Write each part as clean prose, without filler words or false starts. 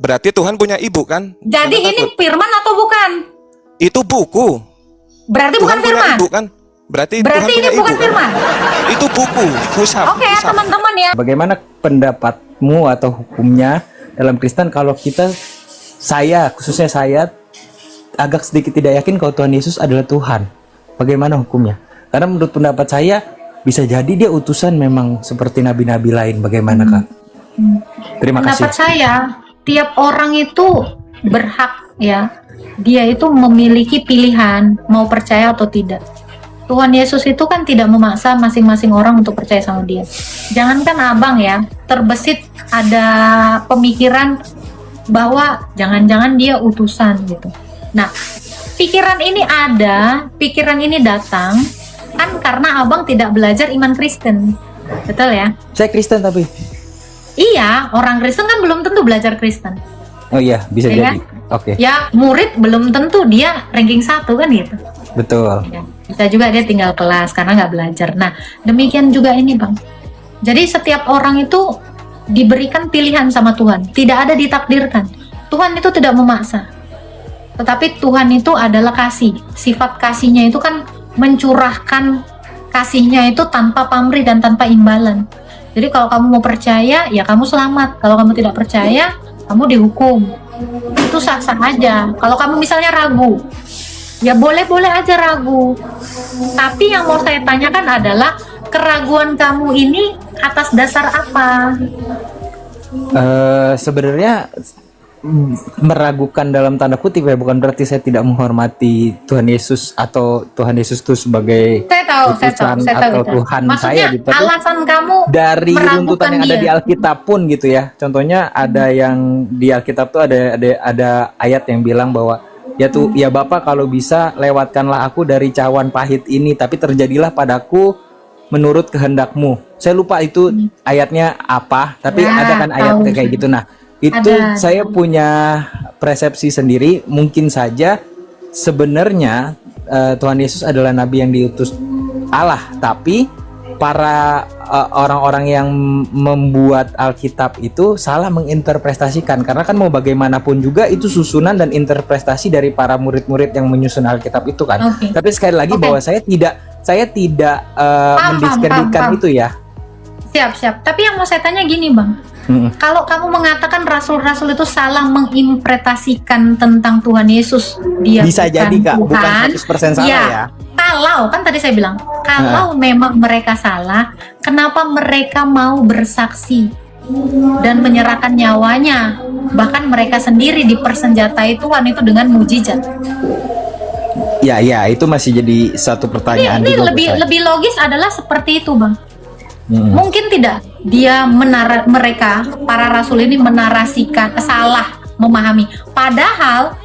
Berarti Tuhan punya ibu kan? Jadi Jangan ini takut. firman atau bukan? Itu buku. Berarti Tuhan bukan punya firman. ibu kan? Berarti Tuhan Berarti ini punya bukan ibu kan? firman. Itu buku, hisab. Oke ya hisab. teman-teman ya. Bagaimana pendapatmu atau hukumnya dalam Kristen kalau khususnya saya agak sedikit tidak yakin kalau Tuhan Yesus adalah Tuhan. Bagaimana hukumnya? Karena menurut pendapat saya bisa jadi dia utusan memang seperti nabi-nabi lain. Bagaimana Kak? Terima kasih. Pendapat saya, tiap orang itu berhak ya. Dia itu memiliki pilihan mau percaya atau tidak. Tuhan Yesus itu kan tidak memaksa masing-masing orang untuk percaya sama dia. Jangankan abang ya, terbesit ada pemikiran bahwa jangan-jangan dia utusan gitu. Nah, pikiran ini datang kan karena abang tidak belajar iman Kristen. Betul ya? Saya Kristen tapi. Iya, orang Kristen kan belum tentu belajar Kristen. Oh iya, bisa Ya jadi. Oke. Ya, murid belum tentu dia ranking 1 kan gitu. Betul. Ya, bisa juga dia tinggal kelas karena nggak belajar. Nah, demikian juga ini Bang. Jadi setiap orang itu diberikan pilihan sama Tuhan. Tidak ada ditakdirkan. Tuhan itu tidak memaksa. Tetapi Tuhan itu adalah kasih. Sifat kasihnya itu kan mencurahkan kasihnya itu tanpa pamrih dan tanpa imbalan. Jadi kalau kamu mau percaya, ya kamu selamat. Kalau kamu tidak percaya, kamu dihukum. Itu sah-sah aja. Kalau kamu misalnya ragu, ya boleh-boleh aja ragu. Tapi yang mau saya tanyakan adalah keraguan kamu ini atas dasar apa? Sebenarnya meragukan dalam tanda kutip ya, bukan berarti saya tidak menghormati Tuhan Yesus atau Tuhan Yesus itu sebagai Saya tahu utusan atau Tuhan Maksudnya saya gitu. Tapi alasan kamu dari meragukan runtutan yang ada dia. di Alkitab pun gitu ya. Contohnya ada yang di Alkitab tuh ada ayat yang bilang bahwa ya Bapa kalau bisa lewatkanlah aku dari cawan pahit ini, tapi terjadilah padaku menurut kehendakmu. Saya lupa itu ayatnya apa, tapi Ya, ada kan ayat tahu. kayak gitu. Nah, itu Ada. saya punya persepsi sendiri, mungkin saja sebenarnya Tuhan Yesus adalah nabi yang diutus Allah, tapi para orang-orang yang membuat Alkitab itu salah menginterpretasikan, karena kan mau bagaimanapun juga itu susunan dan interpretasi dari para murid-murid yang menyusun Alkitab itu kan. Oke. Tapi sekali lagi Oke. bahwa saya tidak mendiskreditkan paham. itu ya. Siap. Tapi yang mau saya tanya gini Bang, kalau kamu mengatakan rasul-rasul itu salah menginterpretasikan tentang Tuhan Yesus, dia Bisa bukan jadi Kak, bukan Tuhan, 100% salah ya. Kalau kan tadi saya bilang, kalau memang mereka salah, kenapa mereka mau bersaksi dan menyerahkan nyawanya? Bahkan mereka sendiri dipersenjatai Tuhan itu dengan mujizat. Ya, itu masih jadi satu pertanyaan Ini juga buat saya. lebih logis adalah seperti itu Bang. Mm-mm. Mungkin tidak dia mereka para rasul ini menarasikan salah memahami. Padahal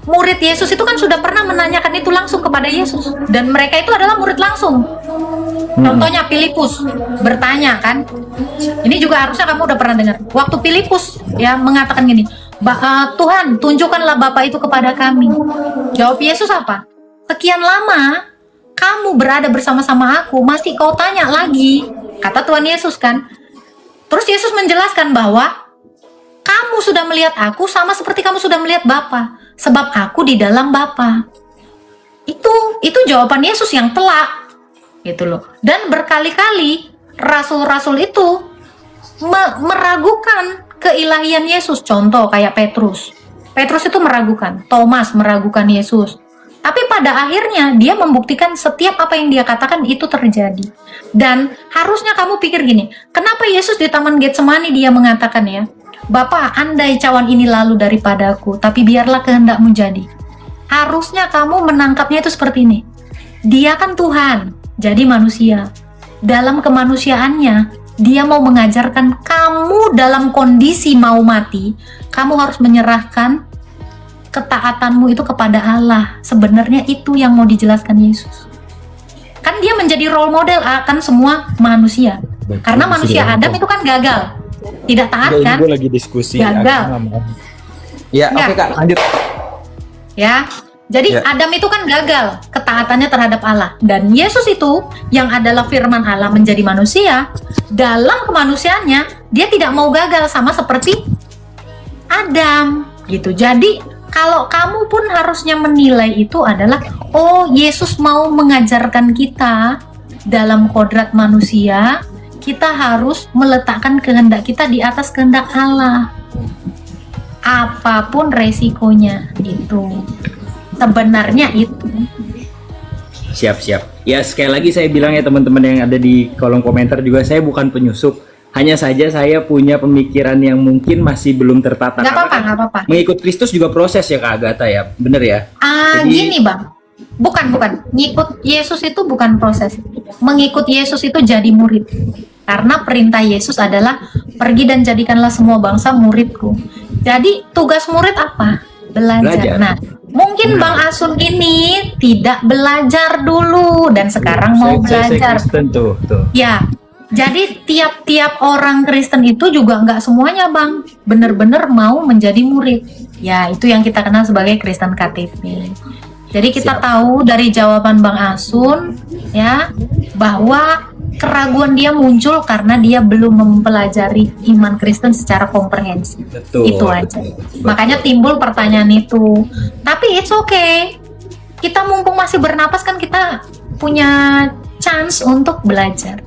murid Yesus itu kan sudah pernah menanyakan itu langsung kepada Yesus dan mereka itu adalah murid langsung. Contohnya Filipus bertanya kan. Ini juga harusnya kamu udah pernah dengar. Waktu Filipus ya mengatakan gini, Tuhan tunjukkanlah Bapa itu kepada kami. Jawab Yesus apa? Sekian lama kamu berada bersama-sama aku, masih kau tanya lagi, kata Tuhan Yesus kan. Terus Yesus menjelaskan bahwa kamu sudah melihat aku sama seperti kamu sudah melihat Bapa, sebab aku di dalam Bapa. Itu jawaban Yesus yang telak gitu loh. Dan berkali-kali rasul-rasul itu meragukan keilahian Yesus. Contoh kayak Petrus itu meragukan, Thomas meragukan Yesus. Tapi pada akhirnya dia membuktikan setiap apa yang dia katakan itu terjadi. Dan harusnya kamu pikir gini, kenapa Yesus di Taman Getsemani dia mengatakan ya, Bapa, andai cawan ini lalu daripadaku, tapi biarlah kehendakmu jadi. Harusnya kamu menangkapnya itu seperti ini. Dia kan Tuhan, jadi manusia. Dalam kemanusiaannya, dia mau mengajarkan kamu dalam kondisi mau mati, kamu harus menyerahkan ketaatanmu itu kepada Allah. Sebenarnya itu yang mau dijelaskan Yesus. Kan dia menjadi role model akan semua manusia. Betul, Karena manusia sudah Adam itu kan gagal. Tidak taat kan? Gue lagi diskusi. Gagal. Ya, Enggak. oke Kak, lanjut. Ya. Jadi Ya. Adam itu kan gagal ketaatannya terhadap Allah. Dan Yesus itu yang adalah firman Allah menjadi manusia, dalam kemanusiaannya dia tidak mau gagal sama seperti Adam gitu. Jadi kalau kamu pun harusnya menilai itu adalah, oh Yesus mau mengajarkan kita dalam kodrat manusia, kita harus meletakkan kehendak kita di atas kehendak Allah. Apapun resikonya itu. Sebenarnya itu. Siap. Ya sekali lagi saya bilang ya teman-teman yang ada di kolom komentar juga, saya bukan penyusup. Hanya saja saya punya pemikiran yang mungkin masih belum tertata. Nggak apa-apa. Mengikut Kristus juga proses ya Kak Agatha ya, bener ya? Gini Bang, bukan. Ngikut Yesus itu bukan proses. Mengikut Yesus itu jadi murid. Karena perintah Yesus adalah pergi dan jadikanlah semua bangsa muridku. Jadi tugas murid apa? Belajar. Nah, mungkin Bang Asun ini tidak belajar dulu dan sekarang mau belajar. Saya Kristen tuh. Ya, jadi tiap-tiap orang Kristen itu juga nggak semuanya Bang bener-bener mau menjadi murid. Ya, itu yang kita kenal sebagai Kristen KTP. Jadi kita tahu dari jawaban Bang Asun ya bahwa keraguan dia muncul karena dia belum mempelajari iman Kristen secara komprehensif. Betul. Itu aja. Makanya timbul pertanyaan itu. Tapi it's okay. Kita mumpung masih bernapas kan kita punya chance untuk belajar.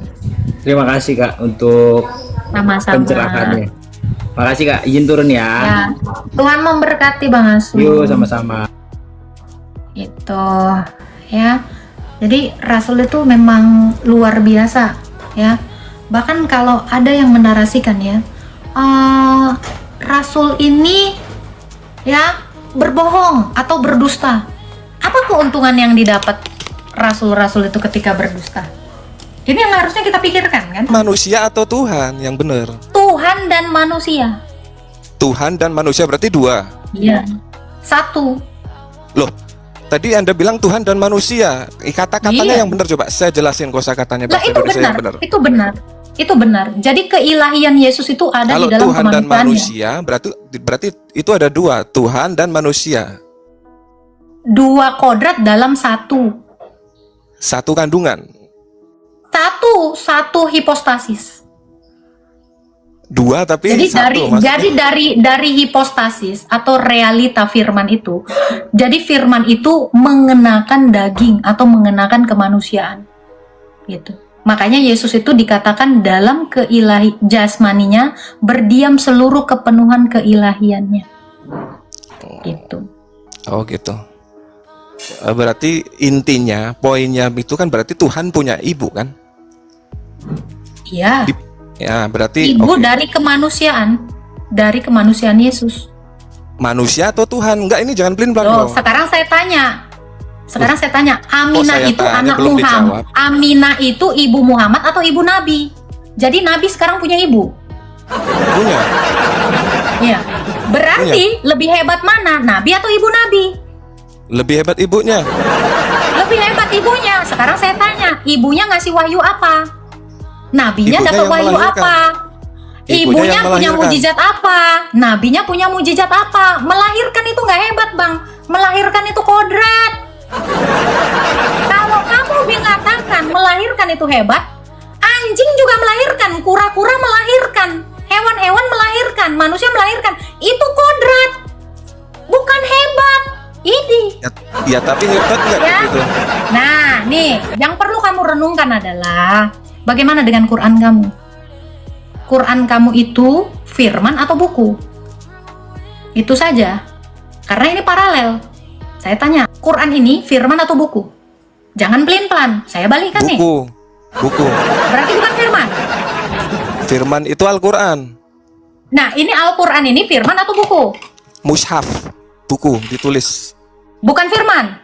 Terima kasih Kak untuk Sama-sama. pencerahannya. Makasih Kak, izin turun ya. Ya. Tuhan memberkati Bang Asun. Yuk sama-sama. Itu ya. Jadi Rasul itu memang luar biasa ya. Bahkan kalau ada yang menarasikan ya, Rasul ini ya berbohong atau berdusta. Apa keuntungan yang didapat Rasul-Rasul itu ketika berdusta? Ini yang harusnya kita pikirkan kan? Manusia atau Tuhan yang benar? Tuhan dan manusia. Tuhan dan manusia berarti dua. Iya. Satu. Loh, tadi Anda bilang Tuhan dan manusia. Kata-katanya Iya. yang benar coba. Saya jelasin kosakatanya Lah bahasa itu Indonesia yang benar. Itu benar. Jadi keilahian Yesus itu ada Kalau di dalam Tuhan dan kemanusiaannya. manusia berarti itu ada dua, Tuhan dan manusia. Dua kodrat dalam satu. Satu kandungan. Satu hipostasis. Dua tapi Jadi satu maksudnya. dari hipostasis atau realita firman itu. Jadi firman itu mengenakan daging atau mengenakan kemanusiaan. Gitu. Makanya Yesus itu dikatakan dalam jasmaninya berdiam seluruh kepenuhan keilahiannya. Gitu. Oh gitu. Berarti intinya, poinnya itu kan berarti Tuhan punya ibu kan? Iya. Ya, berarti Ibu oke. dari kemanusiaan Yesus. Manusia atau Tuhan? Enggak, ini jangan pelin-pelan Loh, dong. sekarang saya tanya, Aminah saya itu tanya, anak belum Muhammad. dijawab. Aminah itu ibu Muhammad atau ibu Nabi? Jadi Nabi sekarang punya ibu. Punya. Iya. Berarti lebih hebat mana? Nabi atau ibu Nabi? Lebih hebat ibunya. Lebih hebat ibunya. Sekarang saya tanya, ibunya ngasih wahyu apa? Nabinya Ibunya dapat yang wahyu melahirkan. apa? Ibunya Ibunya yang punya melahirkan. mujizat apa? Nabinya punya mujizat apa? Melahirkan itu nggak hebat, Bang. Melahirkan itu kodrat. Kalau kamu mengatakan melahirkan itu hebat, anjing juga melahirkan, kura-kura melahirkan, hewan-hewan melahirkan, manusia melahirkan. Itu kodrat. Bukan hebat. Ini. Ya tapi hebat nggak Ya. gitu? Nah, nih, yang perlu kamu renungkan adalah bagaimana dengan Quran kamu? Quran kamu itu firman atau buku? Itu saja. Karena ini paralel. Saya tanya, Quran ini firman atau buku? Jangan pelin-pelan. Saya balikkan nih. Buku. Berarti bukan firman. Firman itu Al-Quran. Nah, ini Al-Quran ini firman atau buku? Mushaf. Buku ditulis. Bukan firman.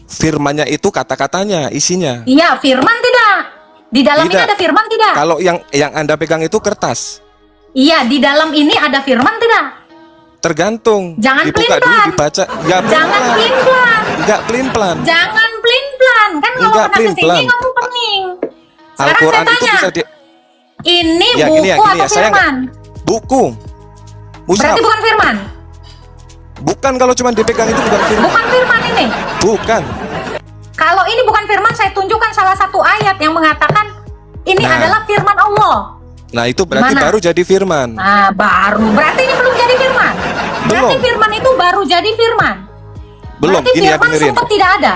Firmannya itu kata-katanya, isinya. Iya, firman tidak. Di dalam ini Tidak. ada firman tidak? Kalau yang Anda pegang itu kertas. Iya, di dalam ini ada firman tidak? Tergantung. Jangan Dibuka dulu, pelin-pelan. dibaca. Ya, Jangan pelin-pelan. Enggak pelin-pelan. Jangan pelin-pelan. Kan kalau Enggak pernah kesini pelin-pelan. kamu pening. Sekarang Al-Quran saya itu tanya, bisa di ini Ya, buku gini ya, atau saya firman? buku. Mushaf. Berarti bukan firman. Bukan kalau cuma dipegang itu bukan firman. Bukan firman ini. Bukan. Kalau ini bukan firman, saya tunjukkan salah satu ayat yang mengatakan ini Nah. adalah firman Allah. Nah, itu berarti Gimana? baru jadi firman. Nah, baru. Berarti ini belum jadi firman. Berarti firman itu baru jadi firman. Belum, Berarti ini ya, firman dengerin. sempat tidak ada.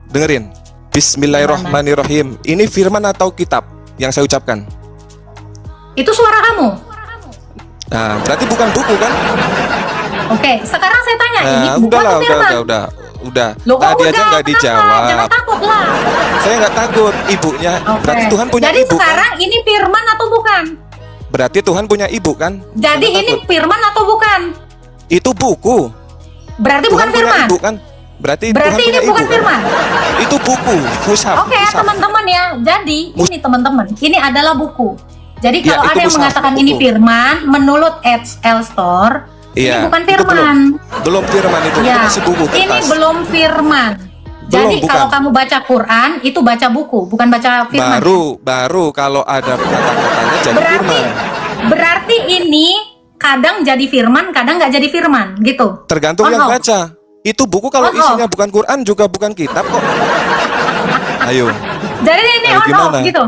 Dengerin. Bismillahirrahmanirrahim. Ini firman atau kitab yang saya ucapkan? Itu suara kamu. Nah, berarti bukan buku kan? Oke, sekarang saya tanya, ini buku udahlah, atau firman? udah. Loh, kok Tadi aja udah? nggak Kenapa? dijawab. Jangan takut lah. Saya nggak takut, ibunya. Oke. Berarti Tuhan punya Jadi ibu kan? sekarang ini firman atau bukan? Berarti Tuhan punya ibu kan? Jadi Jangan ini takut. firman atau bukan? Itu buku. Berarti Tuhan bukan punya firman. ibu kan? Berarti Tuhan Berarti ini punya bukan ibu firman. kan? Itu buku, mushaf. Oke ya mushaf. teman-teman ya. Jadi ini teman-teman, ini adalah buku. Jadi Ya, kalau itu ada yang mushaf, mengatakan buku. ini firman, menurut L Store, ini Iya, bukan itu firman. belum firman itu Ya, masih buku kertas. ini belum firman. Jadi bukan. kalau kamu baca Quran, itu baca buku, bukan baca firman. Baru kalau ada kata-katanya jadi firman. Berarti ini kadang jadi firman, kadang nggak jadi firman, gitu. Tergantung On yang off. baca. Itu buku kalau On isinya bukan Quran juga bukan kitab kok. Ayo. Jadi ini on off Gimana? gitu.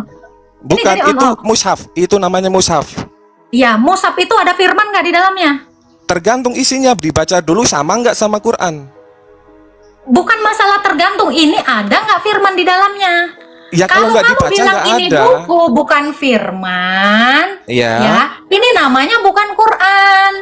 Bukan, jadi on itu off. mushaf. Itu namanya mushaf. Ya, mushaf itu ada firman nggak di dalamnya? Tergantung isinya, dibaca dulu sama nggak sama Quran. Bukan masalah tergantung, ini ada nggak firman di dalamnya? Ya kalau nggak kamu dibaca bilang nggak ini ada. buku bukan firman, Iya. ya, ini namanya bukan Quran.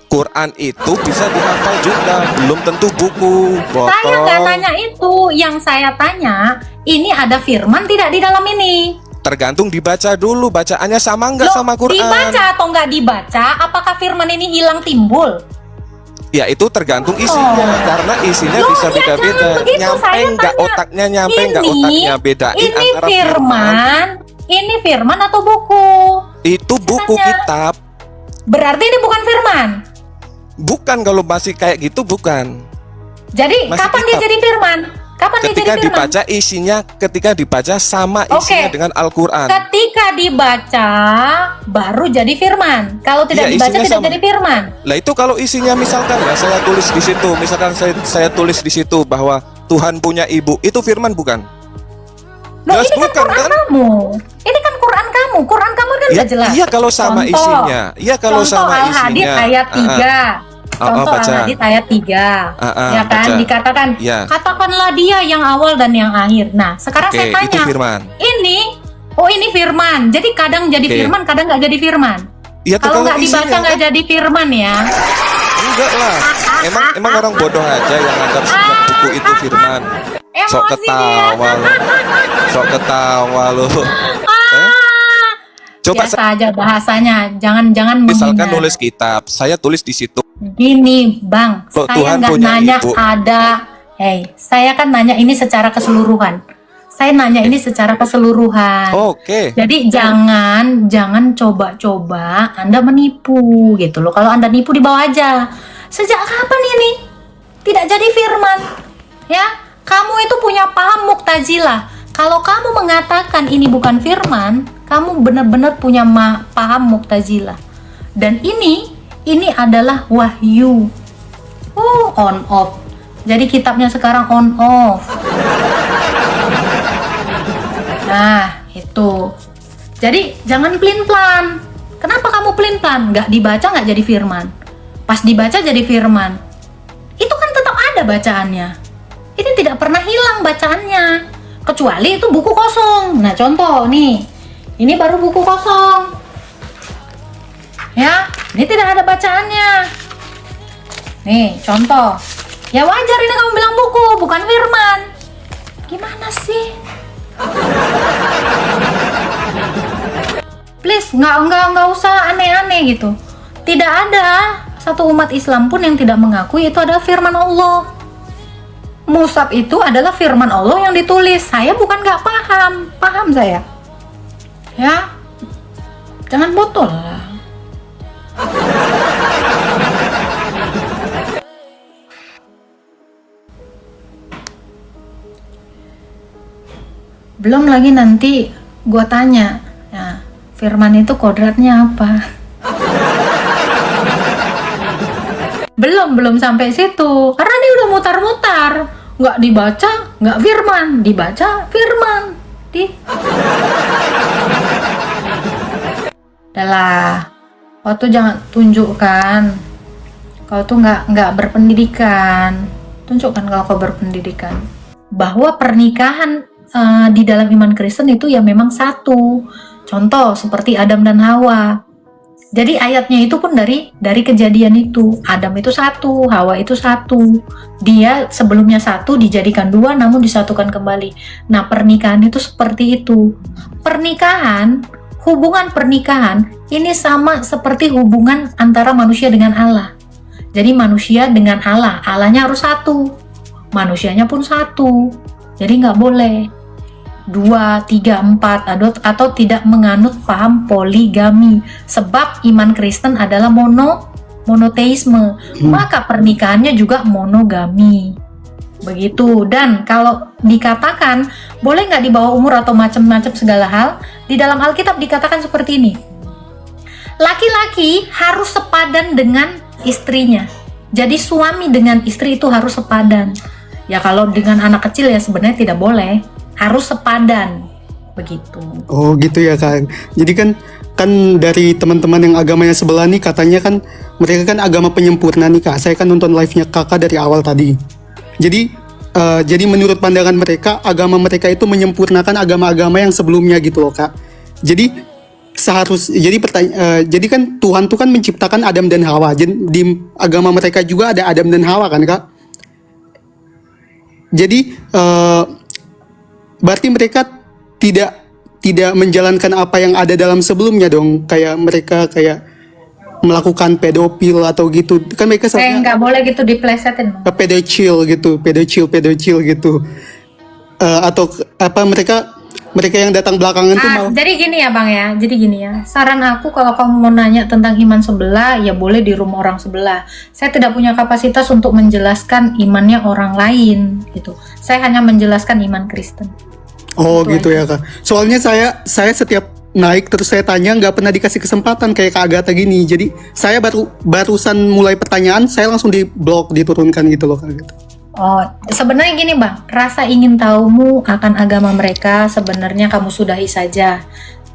Quran itu bisa dihafal juga, belum tentu buku. Saya nggak Botol. tanya itu, yang saya tanya, ini ada firman tidak di dalam ini? Tergantung dibaca dulu, bacaannya sama nggak Loh, sama Quran. dibaca atau nggak dibaca, apakah firman ini hilang timbul? Ya itu tergantung isinya, karena isinya Loh, bisa ya beda-beda. jangan begitu, Nyampe saya nggak tanya. otaknya, nyampe nggak otaknya, bedain ini antara firman, ini firman atau buku? itu buku Tanya. kitab. Berarti ini bukan firman. Bukan, kalau masih kayak gitu bukan. Jadi Masih kapan dia kitab. jadi firman? Kapan dia Ketika jadi firman? dibaca isinya, ketika dibaca sama isinya Oke. dengan Al-Quran. Ketika dibaca baru jadi firman. Kalau tidak Iya, dibaca isinya tidak sama. jadi firman. Lah itu kalau isinya misalkan ya saya tulis di situ, misalkan saya tulis di situ bahwa Tuhan punya ibu, itu firman bukan? Loh, Jelas ini kan bukan, Quran kan? kamu. Ini kan Quran kamu. Quran kamu kan Ya, udah jelas. iya kalau sama Contoh. isinya. Iya kalau Contoh sama Al-Hadid isinya. ayat 3. Contoh baca. Al-Hadid ayat 3. Ya kan baca. dikatakan Ya. katakanlah dia yang awal dan yang akhir. Nah, sekarang Oke, saya tanya. itu firman. Ini firman. Jadi kadang jadi Oke. firman, kadang nggak jadi firman. Iya Kalau nggak dibaca isinya, nggak kan? jadi firman ya. Enggak lah. Emang orang bodoh aja yang anggap semua buku itu firman. Sok Emosi dia. ketawa lo. Sok ketawa lo. Coba Biasa aja bahasanya. Jangan misalkan menghina. nulis kitab, saya tulis di situ. Gini, Bang. Kok Saya Tuhan nggak punya nanya ibu? ada. Saya kan nanya ini secara keseluruhan. Saya nanya ini secara keseluruhan. Oke. Jadi jangan coba-coba Anda menipu gitu loh. Kalau Anda nipu dibawa aja. Sejak kapan ini tidak jadi firman? Ya, kamu itu punya paham muktazilah. Kalau kamu mengatakan ini bukan firman, kamu benar-benar punya paham muktazilah. Dan ini adalah wahyu. On off. Jadi kitabnya sekarang on off. Nah, itu. Jadi jangan pelin-pelan. Kenapa kamu pelin-pelan? Nggak dibaca nggak jadi firman. Pas dibaca jadi firman. Itu kan tetap ada bacaannya. Ini tidak pernah hilang bacaannya. Kecuali itu buku kosong. Nah, contoh nih. Ini baru buku kosong. Ya, ini tidak ada bacaannya. Nih, contoh. Ya wajar ini kamu bilang buku, bukan firman. Gimana sih? Please, nggak usah aneh-aneh gitu. Tidak ada satu umat Islam pun yang tidak mengakui itu adalah firman Allah. Mushaf itu adalah firman Allah yang ditulis. Saya bukan nggak paham saya. Ya, jangan botol lah. Belum lagi nanti gua tanya, nah, firman itu kodratnya apa? Belum sampai situ. Karena dia udah mutar-mutar. Nggak dibaca, nggak firman. Dibaca, firman. Udahlah. Waktu jangan tunjukkan. kau tuh nggak berpendidikan. Tunjukkan kalau kau berpendidikan. Bahwa pernikahan di dalam iman Kristen itu ya memang satu. Contoh seperti Adam dan Hawa. Jadi ayatnya itu pun dari kejadian itu. Adam itu satu, Hawa itu satu. Dia sebelumnya satu dijadikan dua namun disatukan kembali. Nah, pernikahan itu seperti itu. Hubungan pernikahan ini sama seperti hubungan antara manusia dengan Allah. Jadi manusia dengan Allah, Allahnya harus satu. Manusianya pun satu. Jadi nggak boleh 2, 3, 4 atau tidak menganut paham poligami, sebab iman Kristen adalah monoteisme, maka pernikahannya juga monogami begitu. Dan kalau dikatakan boleh nggak di bawah umur atau macam-macam segala hal, di dalam Alkitab dikatakan seperti ini, laki-laki harus sepadan dengan istrinya. Jadi suami dengan istri itu harus sepadan. Ya kalau dengan anak kecil ya sebenarnya tidak boleh, harus sepadan begitu. Oh gitu ya Kak. Jadi kan dari teman-teman yang agamanya sebelah nih katanya kan mereka kan agama penyempurna nih Kak. Saya kan nonton live-nya Kakak dari awal tadi. Jadi menurut pandangan mereka agama mereka itu menyempurnakan agama-agama yang sebelumnya gitu loh Kak. Jadi jadi kan Tuhan tuh kan menciptakan Adam dan Hawa. Jadi di agama mereka juga ada Adam dan Hawa kan Kak. Jadi berarti mereka tidak menjalankan apa yang ada dalam sebelumnya dong, kayak mereka kayak melakukan pedofil atau gitu kan mereka Kayak nggak boleh gitu diplesetin. pedocil gitu. Atau apa mereka yang datang belakangan tuh mau. Jadi gini ya Bang ya, saran aku kalau kamu mau nanya tentang iman sebelah, ya boleh di rumah orang sebelah. Saya tidak punya kapasitas untuk menjelaskan imannya orang lain gitu. Saya hanya menjelaskan iman Kristen. Oh gitu ya Kak. Soalnya saya setiap naik terus saya tanya nggak pernah dikasih kesempatan kayak Kak Agatha gini. Jadi saya barusan mulai pertanyaan saya langsung di blok diturunkan gitu loh Kak Agatha. Oh, sebenarnya gini Bang, rasa ingin tahumu akan agama mereka sebenarnya kamu sudahi saja.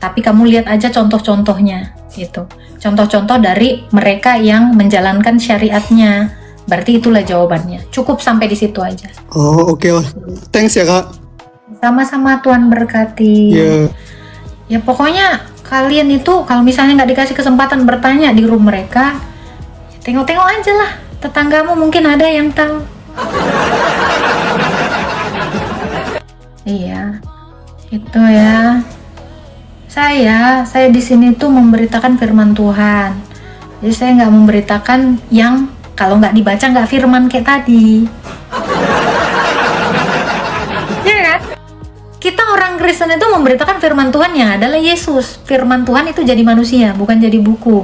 Tapi kamu lihat aja contoh-contohnya gitu. Contoh-contoh dari mereka yang menjalankan syariatnya. Berarti itulah jawabannya. Cukup sampai di situ aja. Oh oke lah. Thanks ya Kak. Sama-sama, Tuhan berkati. Yeah. Ya pokoknya kalian itu kalau misalnya nggak dikasih kesempatan bertanya di room mereka, tengok-tengok aja lah. Tetanggamu mungkin ada yang tahu. Iya, itu ya. Saya di sini tuh memberitakan firman Tuhan. Jadi saya nggak memberitakan yang kalau nggak dibaca nggak firman kayak tadi. Ya kan? Kita orang Kristen itu memberitakan firman Tuhan yang adalah Yesus. Firman Tuhan itu jadi manusia, bukan jadi buku.